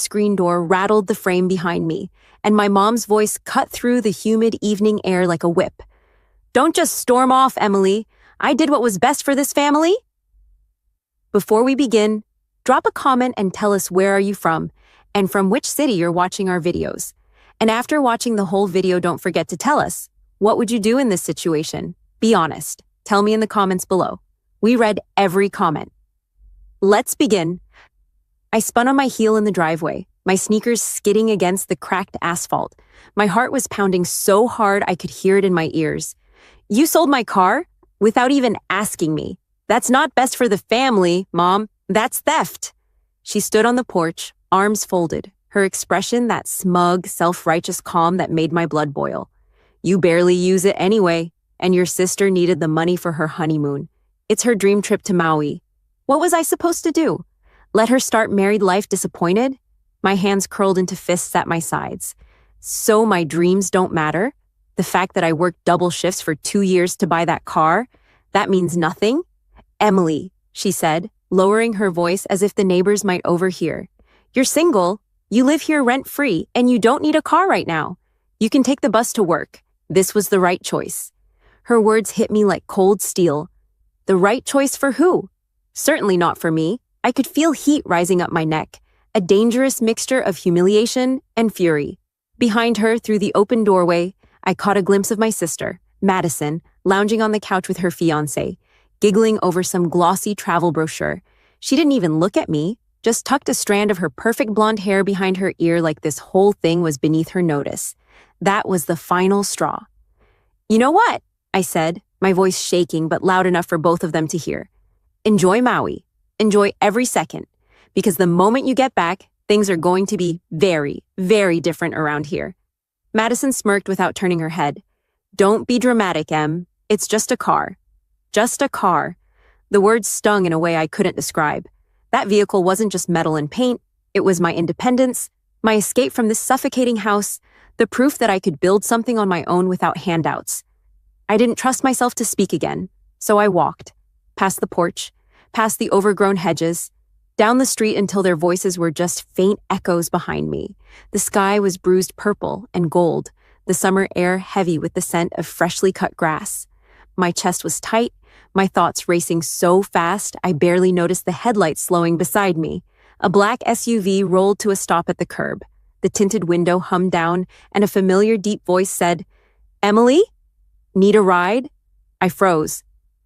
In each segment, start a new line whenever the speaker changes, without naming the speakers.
screen door rattled the frame behind me, and my mom's voice cut through the humid evening air like a whip. "Don't just storm off, Emily. I did what was best for this family." Before we begin, drop a comment and tell us where are you from and from which city you're watching our videos. And after watching the whole video, don't forget to tell us, what would you do in this situation? Be honest. Tell me in the comments below. We read every comment. Let's begin. I spun on my heel in the driveway, my sneakers skidding against the cracked asphalt. My heart was pounding so hard I could hear it in my ears. "You sold my car? Without even asking me. That's not best for the family, Mom. That's theft." She stood on the porch, arms folded, her expression that smug, self-righteous calm that made my blood boil. "You barely use it anyway, and your sister needed the money for her honeymoon. It's her dream trip to Maui. What was I supposed to do? Let her start married life disappointed?" My hands curled into fists at my sides. "So my dreams don't matter? The fact that I worked double shifts for 2 years to buy that car, that means nothing?" "Emily," she said, lowering her voice as if the neighbors might overhear. "You're single, you live here rent-free, and you don't need a car right now. You can take the bus to work. This was the right choice." Her words hit me like cold steel. The right choice for who? Certainly not for me. I could feel heat rising up my neck, a dangerous mixture of humiliation and fury. Behind her, through the open doorway, I caught a glimpse of my sister, Madison, lounging on the couch with her fiancé, giggling over some glossy travel brochure. She didn't even look at me, just tucked a strand of her perfect blonde hair behind her ear like this whole thing was beneath her notice. That was the final straw. "You know what?" I said, my voice shaking but loud enough for both of them to hear. "Enjoy Maui. Enjoy every second. Because the moment you get back, things are going to be very, very different around here." Madison smirked without turning her head. "Don't be dramatic, Em. It's just a car." Just a car. The words stung in a way I couldn't describe. That vehicle wasn't just metal and paint. It was my independence, my escape from this suffocating house, the proof that I could build something on my own without handouts. I didn't trust myself to speak again, so I walked, past the porch, past the overgrown hedges, down the street until their voices were just faint echoes behind me. The sky was bruised purple and gold, the summer air heavy with the scent of freshly cut grass. My chest was tight, my thoughts racing so fast I barely noticed the headlights slowing beside me. A black SUV rolled to a stop at the curb. The tinted window hummed down, and a familiar deep voice said, "Emily? Need a ride?" I froze.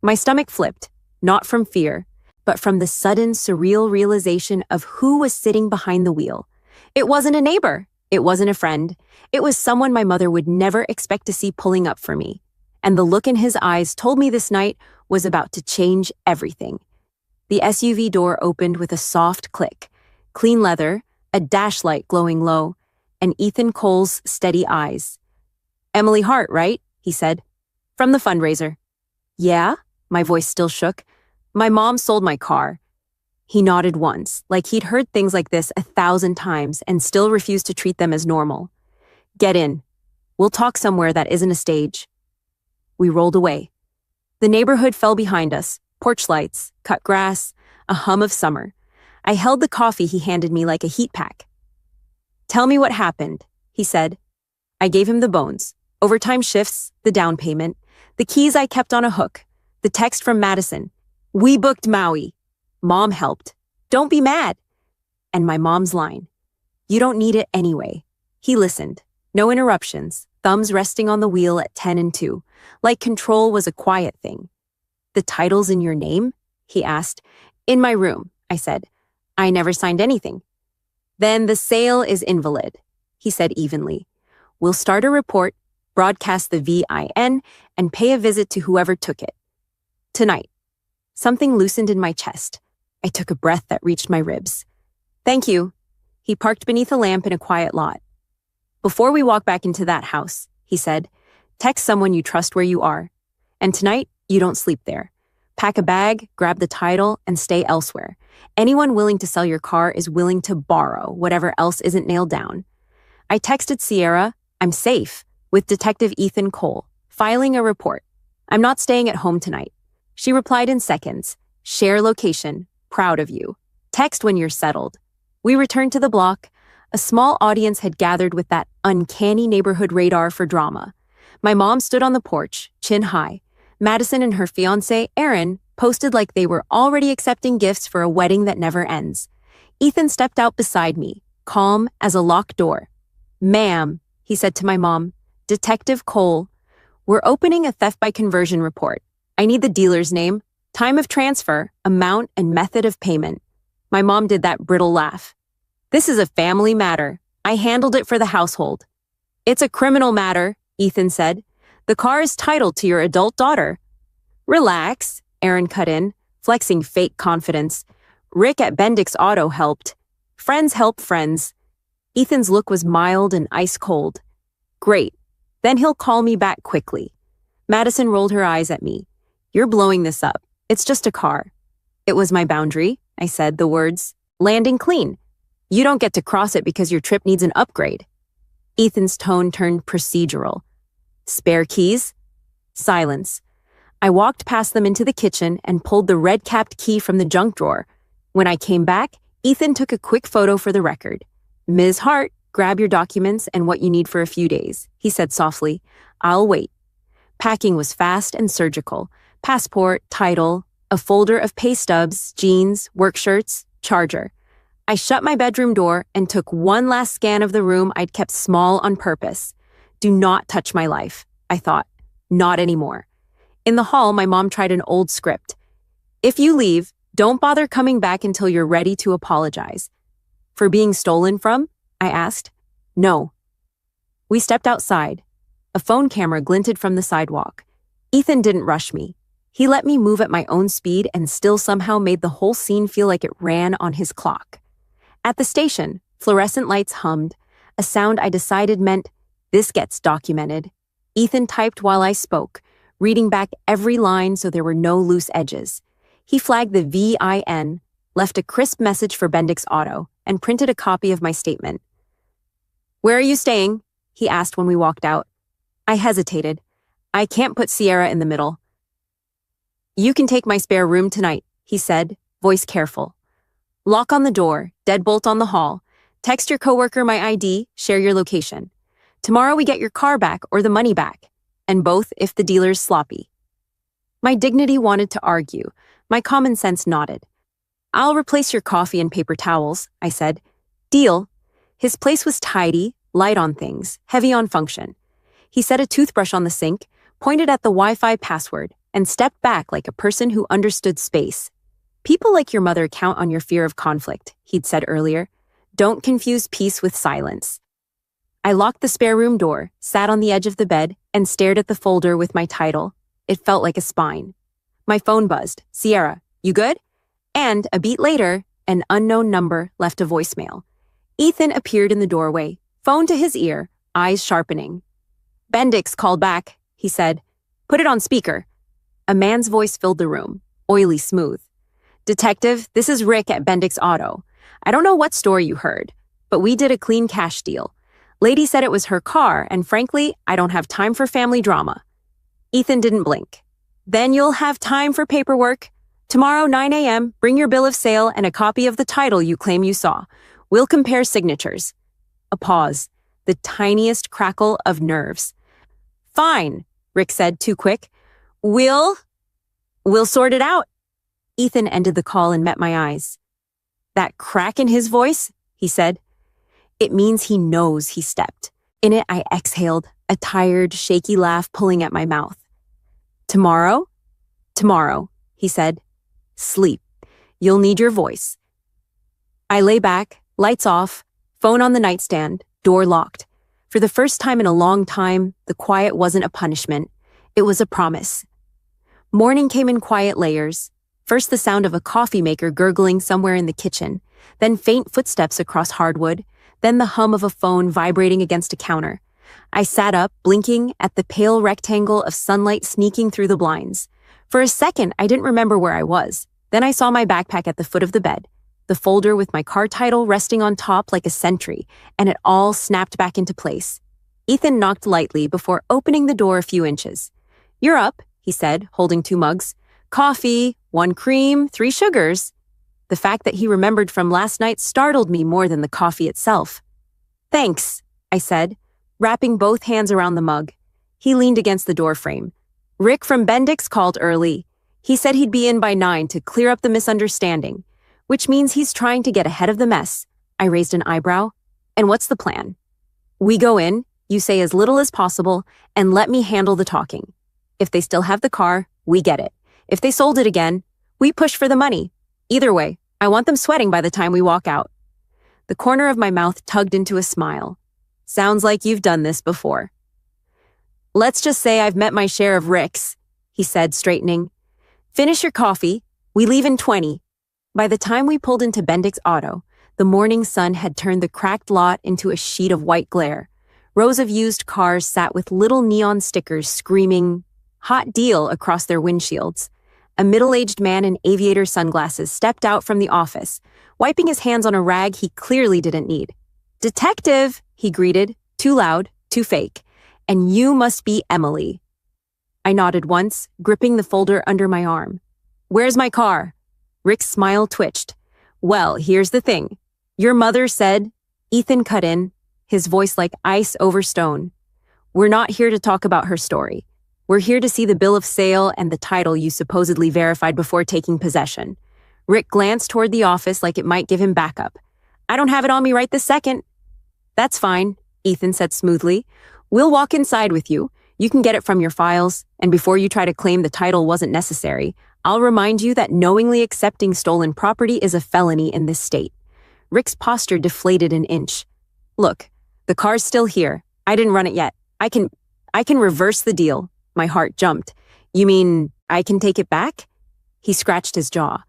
My stomach flipped, not from fear, but from the sudden, surreal realization of who was sitting behind the wheel. It wasn't a neighbor. It wasn't a friend. It was someone my mother would never expect to see pulling up for me. And the look in his eyes told me this night was about to change everything. The SUV door opened with a soft click, clean leather, a dash light glowing low, and Ethan Cole's steady eyes. "Emily Hart, right?" he said. "From the fundraiser." "Yeah?" My voice still shook. "My mom sold my car." He nodded once, like he'd heard things like this 1,000 times and still refused to treat them as normal. "Get in. We'll talk somewhere that isn't a stage." We rolled away. The neighborhood fell behind us, porch lights, cut grass, a hum of summer. I held the coffee he handed me like a heat pack. "Tell me what happened," he said. I gave him the bones, overtime shifts, the down payment, the keys I kept on a hook, the text from Madison. "We booked Maui. Mom helped. Don't be mad." And my mom's line, "You don't need it anyway." He listened. No interruptions, thumbs resting on the wheel at 10 and 2, like control was a quiet thing. "The title's in your name?" he asked. "In my room," I said. "I never signed anything." "Then the sale is invalid," he said evenly. "We'll start a report, broadcast the VIN, and pay a visit to whoever took it. Tonight." Something loosened in my chest. I took a breath that reached my ribs. "Thank you." He parked beneath a lamp in a quiet lot. "Before we walk back into that house," he said, "text someone you trust where you are. And tonight, you don't sleep there. Pack a bag, grab the title, and stay elsewhere. Anyone willing to sell your car is willing to borrow whatever else isn't nailed down." I texted Sierra, "I'm safe," with Detective Ethan Cole, filing a report. "I'm not staying at home tonight." She replied in seconds, "Share location, proud of you. Text when you're settled." We returned to the block, A small audience had gathered with that uncanny neighborhood radar for drama. My mom stood on the porch, chin high. Madison and her fiancé, Aaron, posted like they were already accepting gifts for a wedding that never ends. Ethan stepped out beside me, calm as a locked door. "Ma'am," he said to my mom, "Detective Cole, we're opening a theft by conversion report. I need the dealer's name, time of transfer, amount, and method of payment." My mom did that brittle laugh. "This is a family matter. I handled it for the household." "It's a criminal matter," Ethan said. "The car is titled to your adult daughter." "Relax," Aaron cut in, flexing fake confidence. "Rick at Bendix Auto helped. Friends help friends." Ethan's look was mild and ice-cold. "Great. Then he'll call me back quickly." Madison rolled her eyes at me. "You're blowing this up. It's just a car." "It was my boundary," I said, the words landing clean. "You don't get to cross it because your trip needs an upgrade." Ethan's tone turned procedural. "Spare keys?" Silence. I walked past them into the kitchen and pulled the red-capped key from the junk drawer. When I came back, Ethan took a quick photo for the record. "Ms. Hart, grab your documents and what you need for a few days," he said softly. "I'll wait." Packing was fast and surgical. Passport, title, a folder of pay stubs, jeans, work shirts, charger. I shut my bedroom door and took one last scan of the room I'd kept small on purpose. Do not touch my life, I thought. Not anymore. In the hall, my mom tried an old script. "If you leave, don't bother coming back until you're ready to apologize." "For being stolen from?" I asked. "No." We stepped outside. A phone camera glinted from the sidewalk. Ethan didn't rush me. He let me move at my own speed and still somehow made the whole scene feel like it ran on his clock. At the station, fluorescent lights hummed, a sound I decided meant, "This gets documented." Ethan typed while I spoke, reading back every line so there were no loose edges. He flagged the VIN, left a crisp message for Bendix Auto, and printed a copy of my statement. "Where are you staying?" he asked when we walked out. I hesitated. "I can't put Sierra in the middle." "You can take my spare room tonight," he said, voice careful. "Lock on the door, deadbolt on the hall. Text your coworker my ID, share your location. Tomorrow we get your car back or the money back, and both if the dealer's sloppy." My dignity wanted to argue. My common sense nodded. "I'll replace your coffee and paper towels," I said. "Deal." His place was tidy, light on things, heavy on function. He set a toothbrush on the sink, pointed at the Wi-Fi password, and stepped back like a person who understood space. "People like your mother count on your fear of conflict," he'd said earlier. "Don't confuse peace with silence." I locked the spare room door, sat on the edge of the bed, and stared at the folder with my title. It felt like a spine. My phone buzzed. "Sierra, you good?" And, a beat later, an unknown number left a voicemail. Ethan appeared in the doorway, phone to his ear, eyes sharpening. "Bendix called back," he said. "Put it on speaker." A man's voice filled the room, oily smooth. "Detective, this is Rick at Bendix Auto. I don't know what story you heard, but we did a clean cash deal. Lady said it was her car, and frankly, I don't have time for family drama." Ethan didn't blink. "Then you'll have time for paperwork. Tomorrow, 9 a.m., bring your bill of sale and a copy of the title you claim you saw. We'll compare signatures." A pause, the tiniest crackle of nerves. "Fine," Rick said, too quick. We'll sort it out." Ethan ended the call and met my eyes. "That crack in his voice?" he said. "It means he knows he stepped." In it, I exhaled, a tired, shaky laugh pulling at my mouth. "Tomorrow?" "Tomorrow," he said. "Sleep. You'll need your voice." I lay back, lights off, phone on the nightstand, door locked. For the first time in a long time, the quiet wasn't a punishment. It was a promise. Morning came in quiet layers. First the sound of a coffee maker gurgling somewhere in the kitchen, then faint footsteps across hardwood, then the hum of a phone vibrating against a counter. I sat up, blinking at the pale rectangle of sunlight sneaking through the blinds. For a second, I didn't remember where I was. Then I saw my backpack at the foot of the bed, the folder with my car title resting on top like a sentry, and it all snapped back into place. Ethan knocked lightly before opening the door a few inches. "You're up," he said, holding 2 mugs. "Coffee, 1 cream, 3 sugars." The fact that he remembered from last night startled me more than the coffee itself. Thanks, I said, wrapping both hands around the mug. He leaned against the doorframe. Rick from Bendix called early. He said he'd be in by 9 to clear up the misunderstanding, which means he's trying to get ahead of the mess. I raised an eyebrow. And what's the plan? We go in, you say as little as possible, and let me handle the talking. If they still have the car, we get it. If they sold it again, we push for the money. Either way, I want them sweating by the time we walk out. The corner of my mouth tugged into a smile. Sounds like you've done this before. Let's just say I've met my share of Ricks, he said, straightening. Finish your coffee. We leave in 20. By the time we pulled into Bendix Auto, the morning sun had turned the cracked lot into a sheet of white glare. Rows of used cars sat with little neon stickers screaming, "Hot deal," across their windshields. A middle-aged man in aviator sunglasses stepped out from the office, wiping his hands on a rag he clearly didn't need. "Detective," he greeted, too loud, too fake. "And you must be Emily." I nodded once, gripping the folder under my arm. "Where's my car?" Rick's smile twitched. "Well, here's the thing. Your mother said," Ethan cut in, his voice like ice over stone. "We're not here to talk about her story. We're here to see the bill of sale and the title you supposedly verified before taking possession." Rick glanced toward the office like it might give him backup. "I don't have it on me right this second." "That's fine," Ethan said smoothly. "We'll walk inside with you. You can get it from your files, and before you try to claim the title wasn't necessary, I'll remind you that knowingly accepting stolen property is a felony in this state." Rick's posture deflated an inch. "Look, the car's still here. I didn't run it yet. I can reverse the deal." My heart jumped. "You mean I can take it back?" He scratched his jaw.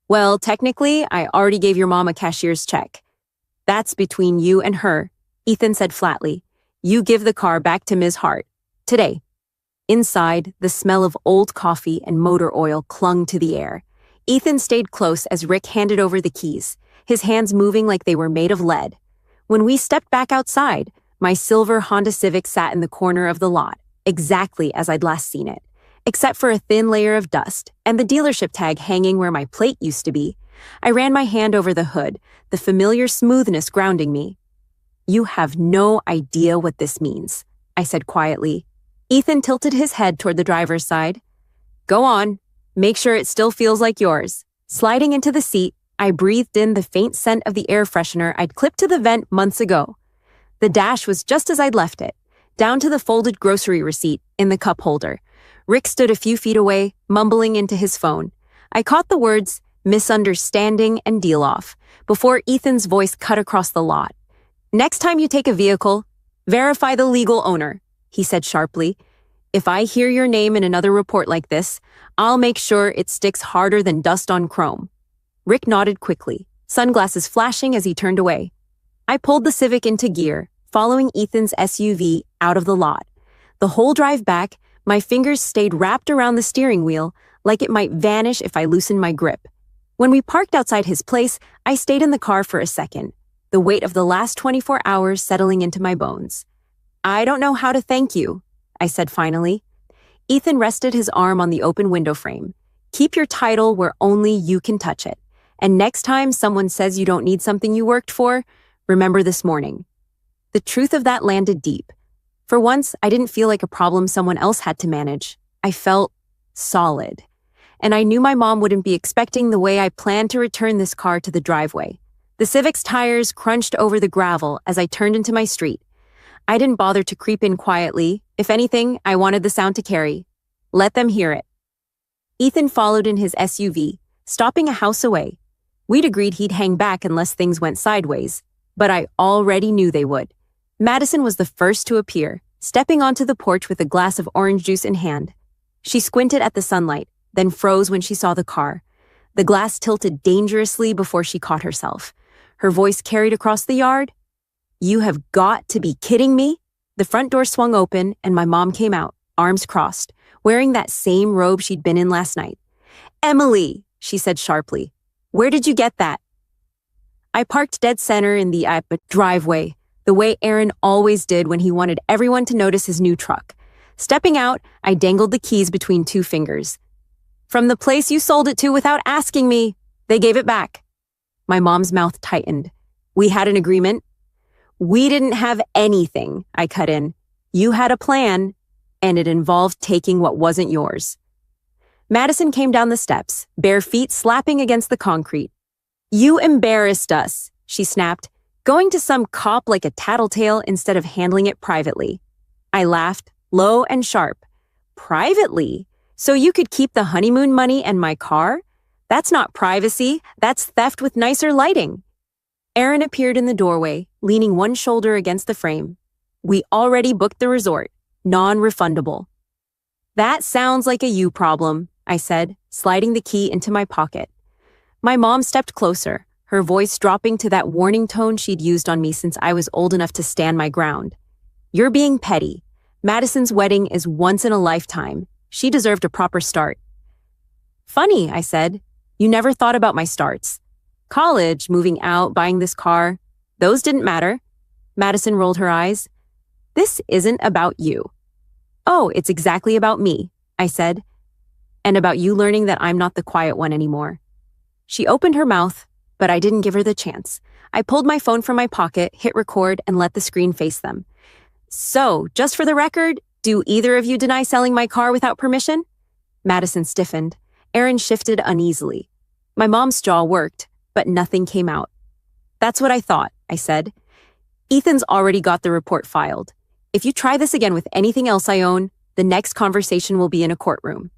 "Well, technically, I already gave your mom a cashier's check." "That's between you and her," Ethan said flatly. "You give the car back to Ms. Hart. Today." Inside, the smell of old coffee and motor oil clung to the air. Ethan stayed close as Rick handed over the keys, his hands moving like they were made of lead. When we stepped back outside, my silver Honda Civic sat in the corner of the lot, exactly as I'd last seen it, except for a thin layer of dust and the dealership tag hanging where my plate used to be. I ran my hand over the hood, the familiar smoothness grounding me. "You have no idea what this means," I said quietly. Ethan tilted his head toward the driver's side. "Go on. Make sure it still feels like yours." Sliding into the seat, I breathed in the faint scent of the air freshener I'd clipped to the vent months ago. The dash was just as I'd left it, down to the folded grocery receipt in the cup holder. Rick stood a few feet away, mumbling into his phone. I caught the words, "misunderstanding" and "deal off," before Ethan's voice cut across the lot. "Next time you take a vehicle, verify the legal owner," he said sharply. "If I hear your name in another report like this, I'll make sure it sticks harder than dust on chrome." Rick nodded quickly, sunglasses flashing as he turned away. I pulled the Civic into gear, following Ethan's SUV out of the lot. The whole drive back, my fingers stayed wrapped around the steering wheel like it might vanish if I loosened my grip. When we parked outside his place, I stayed in the car for a second, the weight of the last 24 hours settling into my bones. "I don't know how to thank you," I said finally. Ethan rested his arm on the open window frame. "Keep your title where only you can touch it. And next time someone says you don't need something you worked for, remember this morning." The truth of that landed deep. For once, I didn't feel like a problem someone else had to manage. I felt solid. And I knew my mom wouldn't be expecting the way I planned to return this car to the driveway. The Civic's tires crunched over the gravel as I turned into my street. I didn't bother to creep in quietly. If anything, I wanted the sound to carry. Let them hear it. Ethan followed in his SUV, stopping a house away. We'd agreed he'd hang back unless things went sideways, but I already knew they would. Madison was the first to appear, stepping onto the porch with a glass of orange juice in hand. She squinted at the sunlight, then froze when she saw the car. The glass tilted dangerously before she caught herself. Her voice carried across the yard. "You have got to be kidding me." The front door swung open and my mom came out, arms crossed, wearing that same robe she'd been in last night. "Emily," she said sharply, "where did you get that?" I parked dead center in the driveway, the way Aaron always did when he wanted everyone to notice his new truck. Stepping out, I dangled the keys between two fingers. "From the place you sold it to without asking me. They gave it back." My mom's mouth tightened. "We had an agreement." We didn't have anything, I cut in. You had a plan, and it involved taking what wasn't yours. Madison came down the steps, bare feet slapping against the concrete. You embarrassed us, she snapped, going to some cop like a tattletale instead of handling it privately. I laughed, low and sharp. Privately? So you could keep the honeymoon money and my car? That's not privacy, that's theft with nicer lighting. Aaron appeared in the doorway, leaning one shoulder against the frame. We already booked the resort, non-refundable. That sounds like a you problem, I said, sliding the key into my pocket. My mom stepped closer, her voice dropping to that warning tone she'd used on me since I was old enough to stand my ground. You're being petty. Madison's wedding is once in a lifetime. She deserved a proper start. Funny, I said. You never thought about my starts. College, moving out, buying this car. Those didn't matter. Madison rolled her eyes. This isn't about you. Oh, it's exactly about me, I said. And about you learning that I'm not the quiet one anymore. She opened her mouth, but I didn't give her the chance. I pulled my phone from my pocket, hit record, and let the screen face them. So, just for the record, do either of you deny selling my car without permission? Madison stiffened. Aaron shifted uneasily. My mom's jaw worked, but nothing came out. That's what I thought, I said. Ethan's already got the report filed. If you try this again with anything else I own, the next conversation will be in a courtroom.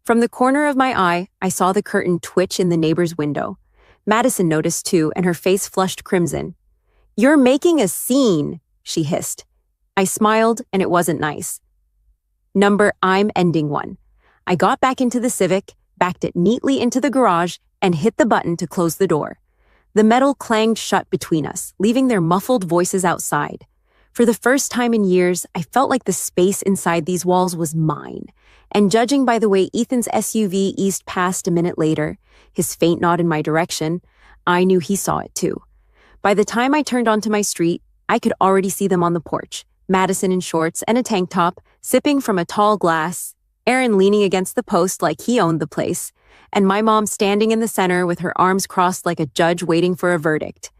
From the corner of my eye, I saw the curtain twitch in the neighbor's window. Madison noticed too, and her face flushed crimson. You're making a scene, she hissed. I smiled, and it wasn't nice. I'm ending one. I got back into the Civic, backed it neatly into the garage, and hit the button to close the door. The metal clanged shut between us, leaving their muffled voices outside. For the first time in years, I felt like the space inside these walls was mine. And judging by the way Ethan's SUV eased past a minute later, his faint nod in my direction, I knew he saw it too. By the time I turned onto my street, I could already see them on the porch, Madison in shorts and a tank top, sipping from a tall glass, Aaron leaning against the post like he owned the place, and my mom standing in the center with her arms crossed like a judge waiting for a verdict.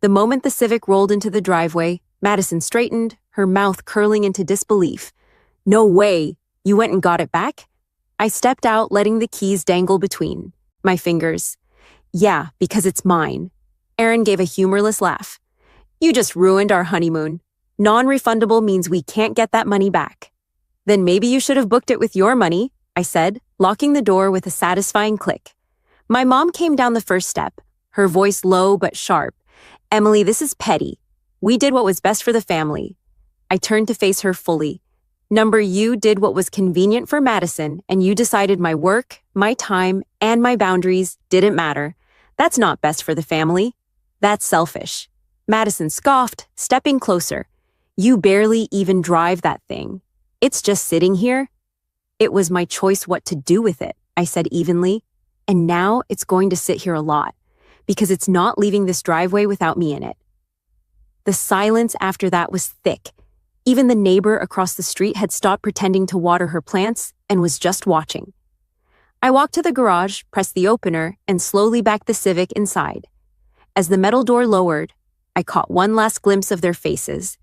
The moment the Civic rolled into the driveway, Madison straightened, her mouth curling into disbelief. No way! You went and got it back? I stepped out, letting the keys dangle between my fingers. Yeah, because it's mine. Aaron gave a humorless laugh. You just ruined our honeymoon. Non-refundable means we can't get that money back. Then maybe you should have booked it with your money, I said, locking the door with a satisfying click. My mom came down the first step, her voice low but sharp. Emily, this is petty. We did what was best for the family. I turned to face her fully. You did what was convenient for Madison, and you decided my work, my time, and my boundaries didn't matter. That's not best for the family. That's selfish. Madison scoffed, stepping closer. You barely even drive that thing. It's just sitting here. It was my choice what to do with it, I said evenly. And now it's going to sit here a lot, because it's not leaving this driveway without me in it. The silence after that was thick. Even the neighbor across the street had stopped pretending to water her plants and was just watching. I walked to the garage, pressed the opener, and slowly backed the Civic inside. As the metal door lowered, I caught one last glimpse of their faces.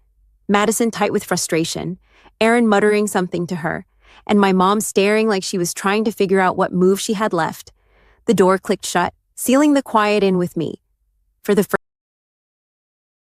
Madison tight with frustration, Aaron muttering something to her, and my mom staring like she was trying to figure out what move she had left. The door clicked shut, sealing the quiet in with me. For the